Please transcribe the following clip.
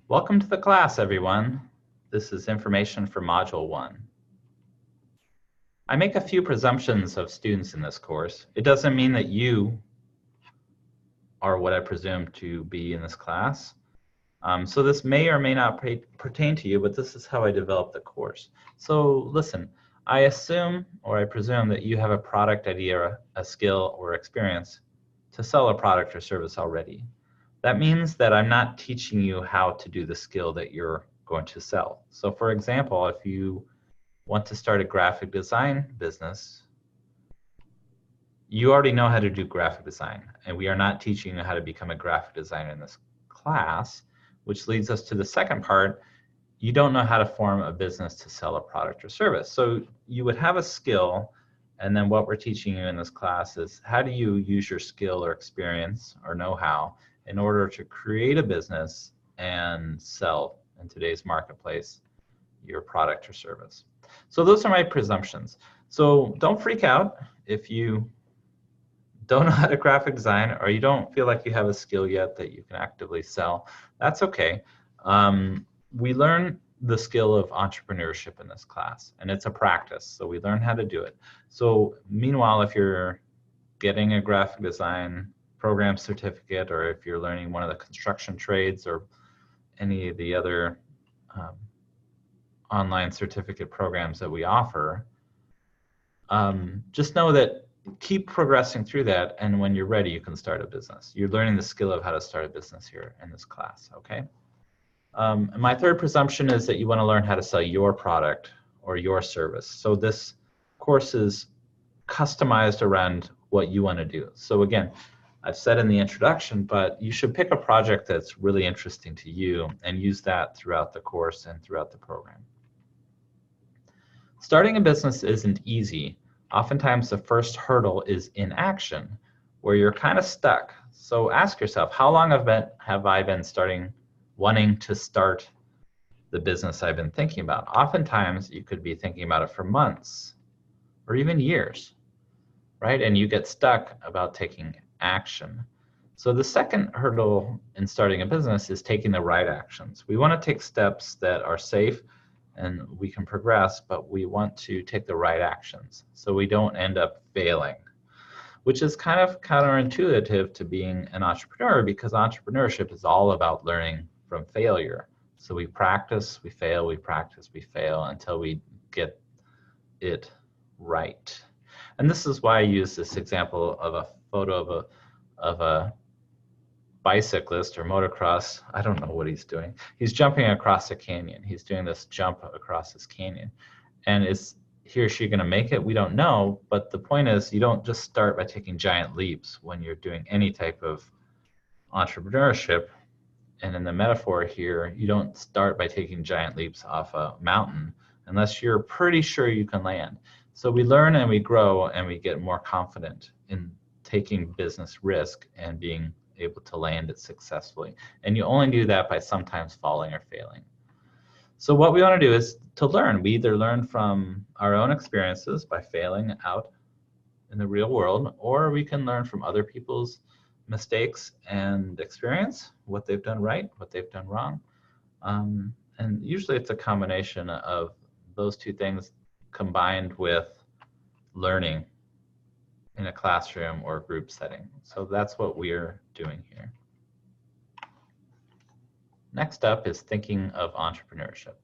Welcome to the class, everyone. This is information for Module 1. I make a few presumptions of students in this course. It doesn't mean that you are what I presume to be in this class. So this may or may not pertain to you, but this is how I developed the course. So listen, I assume or I presume that you have a product idea, a skill, or experience to sell a product or service already. That means that I'm not teaching you how to do the skill that you're going to sell. So for example, if you want to start a graphic design business, you already know how to do graphic design, and we are not teaching you how to become a graphic designer in this class, which leads us to the second part. You don't know how to form a business to sell a product or service. So you would have a skill, and then what we're teaching you in this class is how do you use your skill or experience or know-how in order to create a business and sell in today's marketplace your product or service. So those are my presumptions. So don't freak out if you don't know how to graphic design or you don't feel like you have a skill yet that you can actively sell. That's okay. We learn the skill of entrepreneurship in this class, and it's a practice, so we learn how to do it. So meanwhile, if you're getting a graphic design program certificate, or if you're learning one of the construction trades or any of the other online certificate programs that we offer, just know that keep progressing through that, and when you're ready, you can start a business. You're learning the skill of how to start a business here in this class, okay? And my third presumption is that you want to learn how to sell your product or your service. So this course is customized around what you want to do. So again, I've said in the introduction, but you should pick a project that's really interesting to you and use that throughout the course and throughout the program. Starting a business isn't easy. Oftentimes the first hurdle is inaction, where you're kind of stuck. So ask yourself, how long have I been wanting to start the business I've been thinking about? Oftentimes you could be thinking about it for months or even years, right? And you get stuck about taking action. So the second hurdle in starting a business is taking the right actions. We want to take steps that are safe and we can progress, but we want to take the right actions so we don't end up failing, which is kind of counterintuitive to being an entrepreneur, because entrepreneurship is all about learning from failure. So we practice, we fail, we practice, we fail until we get it right. And this is why I use this example of a photo of a bicyclist or motocross. I don't know what he's doing. He's jumping across a canyon. He's doing this jump across this canyon. And is he or she going to make it? We don't know. But the point is, you don't just start by taking giant leaps when you're doing any type of entrepreneurship. And in the metaphor here, you don't start by taking giant leaps off a mountain unless you're pretty sure you can land. So we learn and we grow and we get more confident in taking business risk and being able to land it successfully. And you only do that by sometimes falling or failing. So what we want to do is to learn. We either learn from our own experiences by failing out in the real world, or we can learn from other people's mistakes and experience, what they've done right, what they've done wrong. And usually it's a combination of those two things combined with learning in a classroom or group setting. So that's what we're doing here. Next up is thinking of entrepreneurship.